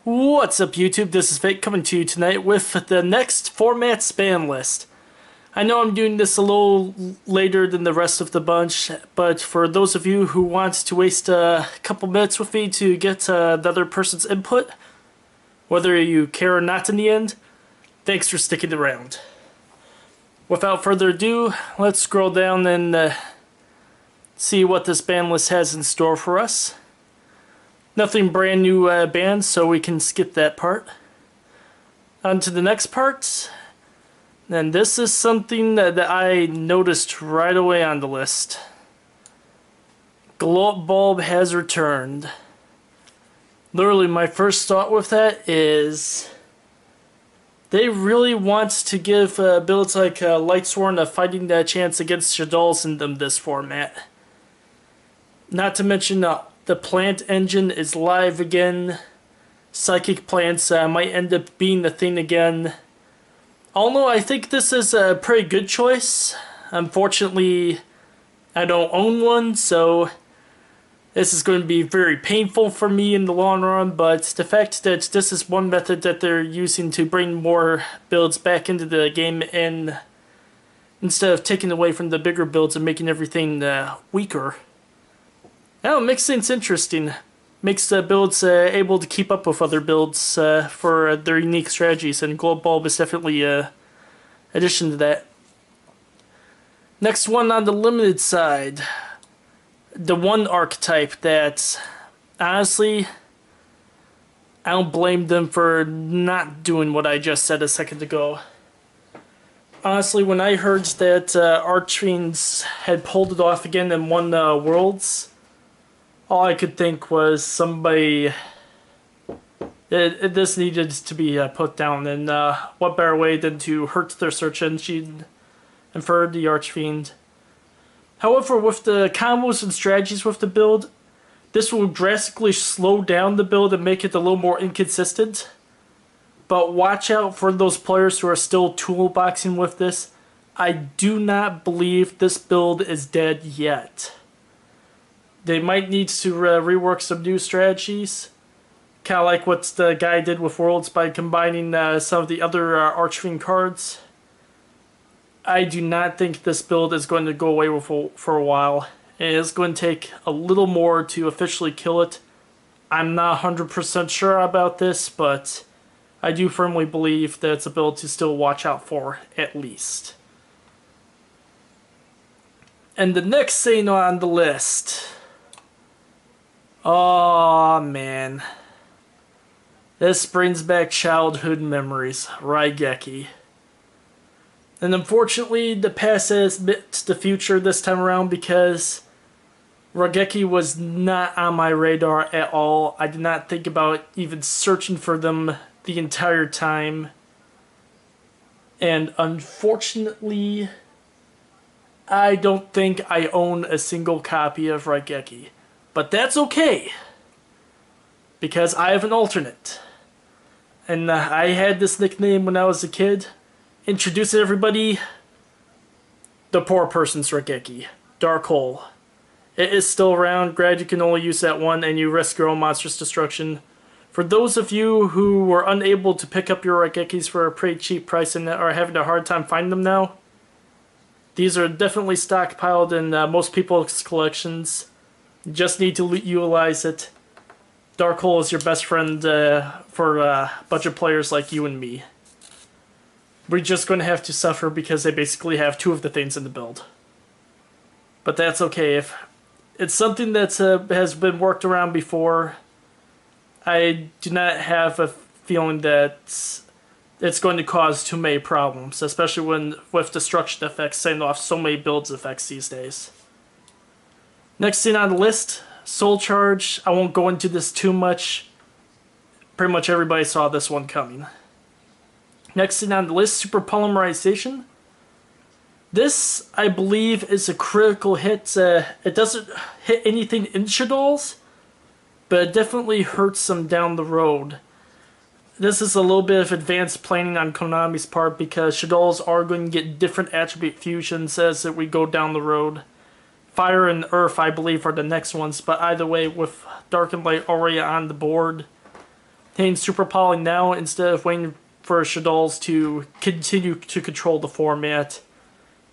What's up, YouTube? This is Fate coming to you tonight with the next format spam list. I know I'm doing this a little later than the rest of the bunch, but for those of you who want to waste a couple minutes with me to get the other person's input, whether you care or not in the end, thanks for sticking around. Without further ado, let's scroll down and see what this ban list has in store for us. Nothing brand new banned, so we can skip that part. On to the next part. And this is something that I noticed right away on the list. Glow up bulb has returned. Literally, my first thought with that is they really want to give builds like Lightsworn a fighting chance against Shaddolls in this format. Not to mention the plant engine is live again. Psychic plants might end up being the thing again. Although I think this is a pretty good choice. Unfortunately, I don't own one, so this is going to be very painful for me in the long run, but the fact that this is one method that they're using to bring more builds back into the game and instead of taking away from the bigger builds and making everything weaker. Oh, it makes things interesting. Makes the builds able to keep up with other builds for their unique strategies, and Glow Bulb is definitely an addition to that. Next one on the limited side. The one archetype that, honestly, I don't blame them for not doing what I just said a second ago. Honestly, when I heard that Archfiends had pulled it off again and won Worlds, all I could think was somebody... This needed to be put down, and what better way than to hurt their search engine and for the Archfiend. However, with the combos and strategies with the build, this will drastically slow down the build and make it a little more inconsistent. But watch out for those players who are still toolboxing with this. I do not believe this build is dead yet. They might need to rework some new strategies. Kind of like what the guy did with Worlds by combining some of the other Archfiend cards. I do not think this build is going to go away for a while. It is going to take a little more to officially kill it. I'm not 100% sure about this, but I do firmly believe that it's a build to still watch out for, at least. And the next thing on the list... Oh man, this brings back childhood memories, Raigeki. And unfortunately, the past has met the future this time around because Raigeki was not on my radar at all. I did not think about even searching for them the entire time. And unfortunately, I don't think I own a single copy of Raigeki. But that's okay, because I have an alternate. And I had this nickname when I was a kid. Introduce everybody, the poor person's Raigeki, Dark Hole. It is still around, granted you can only use that one and you risk your own monstrous destruction. For those of you who were unable to pick up your Raigekis for a pretty cheap price and are having a hard time finding them now, these are definitely stockpiled in most people's collections. You just need to utilize it. Dark Hole is your best friend for budget players like you and me. We're just going to have to suffer because they basically have two of the things in the build. But that's okay. If it's something that has been worked around before, I do not have a feeling that it's going to cause too many problems, especially with destruction effects setting off so many builds effects these days. Next thing on the list, Soul Charge. I won't go into this too much. Pretty much everybody saw this one coming. Next thing on the list, Super Polymerization. This, I believe, is a critical hit. It doesn't hit anything in Shaddolls, but it definitely hurts them down the road. This is a little bit of advanced planning on Konami's part because Shaddolls are going to get different attribute fusions as we go down the road. Fire and Earth, I believe, are the next ones, but either way, with Dark and Light already on the board, hitting Super Poly now instead of waiting for Shaddolls to continue to control the format.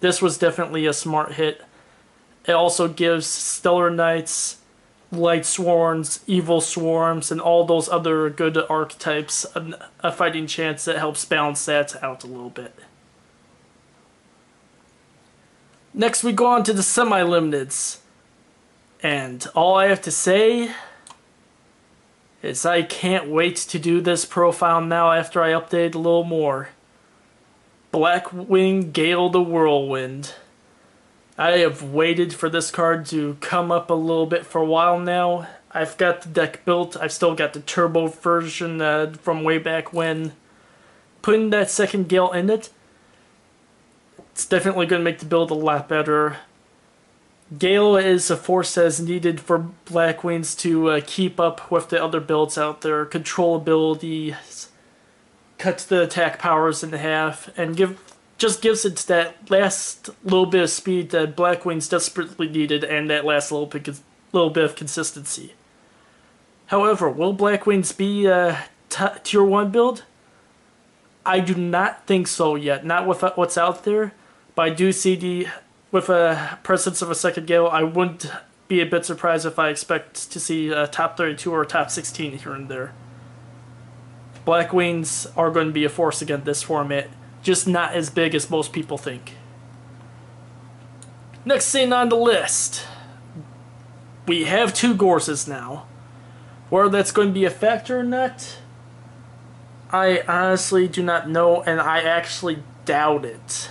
This was definitely a smart hit. It also gives Stellar Knights, Light Swarms, Evil Swarms, and all those other good archetypes a fighting chance that helps balance that out a little bit. Next we go on to the semi-limiteds. And all I have to say is I can't wait to do this profile now after I update a little more. Blackwing Gale the Whirlwind. I have waited for this card to come up a little bit for a while now. I've got the deck built. I've still got the turbo version from way back when. Putting that second Gale in it, it's definitely going to make the build a lot better. Gale is a force that is needed for Blackwings to keep up with the other builds out there. Control abilities, cut the attack powers in half, and just gives it that last little bit of speed that Blackwings desperately needed, and that last little bit of consistency. However, will Blackwings be a tier 1 build? I do not think so yet, not with what's out there, but I do see with a presence of a second Gale, I wouldn't be a bit surprised if I expect to see a top 32 or a top 16 here and there. Blackwings are going to be a force again this format, just not as big as most people think. Next thing on the list, we have 2 Gorses now. Whether that's going to be a factor or not, I honestly do not know, and I actually doubt it.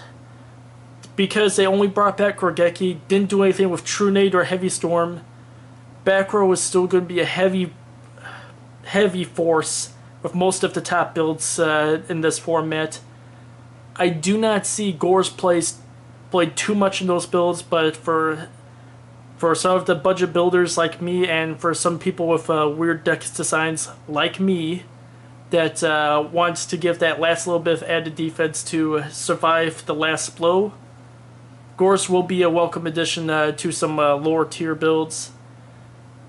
Because they only brought back Gorgeki, didn't do anything with True Nade or Heavy Storm, back row is still going to be a heavy force with most of the top builds in this format. I do not see Gor's played too much in those builds, but for some of the budget builders like me, and for some people with weird deck designs like me, that wants to give that last little bit of added defense to survive the last blow, Gorse will be a welcome addition to some lower tier builds.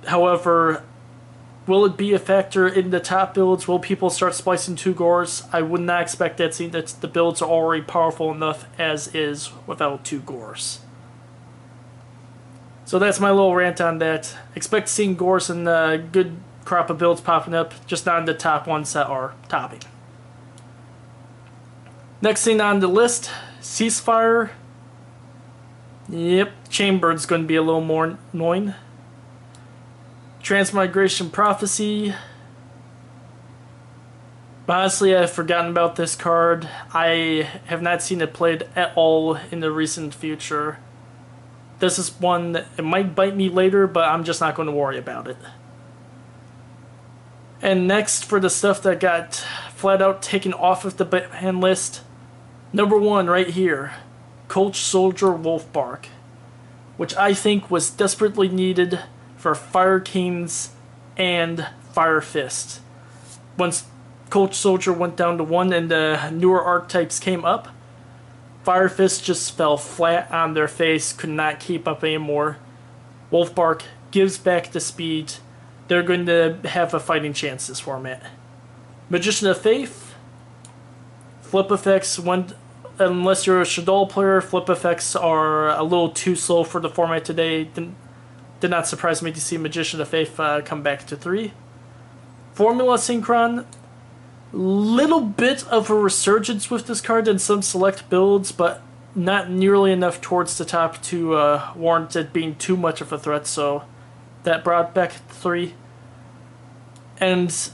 However, will it be a factor in the top builds? Will people start splicing 2 Gores? I would not expect that, seeing that the builds are already powerful enough as is without 2 Gores. So that's my little rant on that. Expect seeing Gores and good crop of builds popping up, just not in the top ones that are topping. Next thing on the list, Ceasefire. Yep, Chainbird's going to be a little more annoying. Transmigration Prophecy. Honestly, I've forgotten about this card. I have not seen it played at all in the recent future. This is one that it might bite me later, but I'm just not going to worry about it. And next, for the stuff that got flat out taken off of the ban list, number 1 right here, Coach Soldier Wolfbark, which I think was desperately needed for Fire Kings and Fire Fist. Once Coach Soldier went down to 1 and the newer archetypes came up, Fire Fist just fell flat on their face, could not keep up anymore. Wolfbark gives back the speed. They're going to have a fighting chance this format. Magician of Faith. Flip effects, unless you're a Shaddol player, flip effects are a little too slow for the format today. Did not surprise me to see Magician of Faith come back to 3. Formula Synchron. Little bit of a resurgence with this card in some select builds, but not nearly enough towards the top to warrant it being too much of a threat, so that brought back 3. And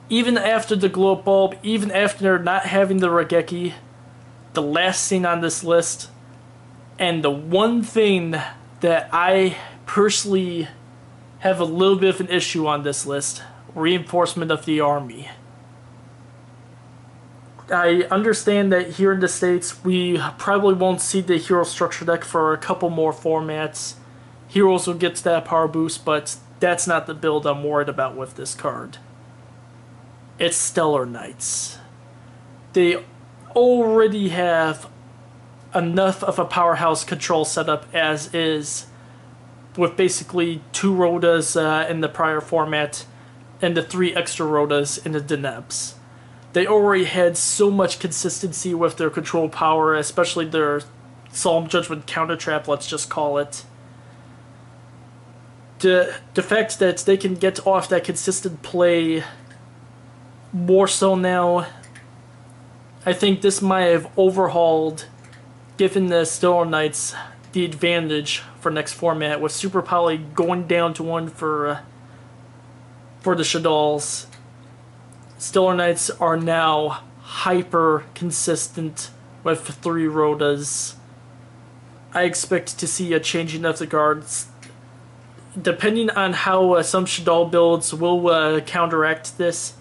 even after the glow up bulb, even after not having the Raigeki, the last thing on this list, and the one thing that I personally have a little bit of an issue on this list, Reinforcement of the Army. I understand that here in the States, we probably won't see the hero structure deck for a couple more formats. Heroes will get that power boost, but that's not the build I'm worried about with this card. It's Stellar Knights. They already have enough of a powerhouse control setup as is, with basically 2 Rhodas in the prior format, and the 3 extra Rotas in the Denebs. They already had so much consistency with their control power, especially their Solemn Judgment counter trap, let's just call it. The fact that they can get off that consistent play more so now, I think this might have overhauled, given the Stellar Knights the advantage for next format, with Super Poly going down to 1 for the Shaddolls. Stellar Knights are now hyper consistent with 3 Rotas. I expect to see a changing of the guards. Depending on how some Shaddol builds will counteract this,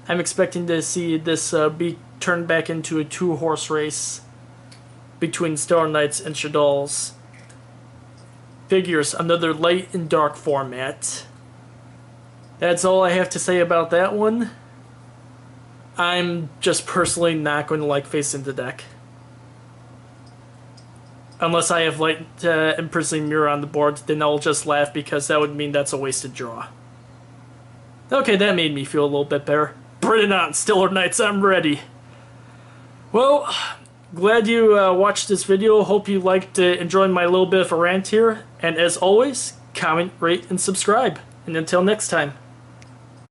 I'm expecting to see this be turned back into a 2-horse race between Stellar Knights and Shaddolls. Figures, another light and dark format. That's all I have to say about that one. I'm just personally not going to like facing the deck. Unless I have Light Imprisoning Mirror on the board, then I'll just laugh because that would mean that's a wasted draw. Okay, that made me feel a little bit better. Bring it on, Stellar Knights, I'm ready. Well, glad you watched this video. Hope you liked enjoying my little bit of a rant here. And as always, comment, rate, and subscribe. And until next time.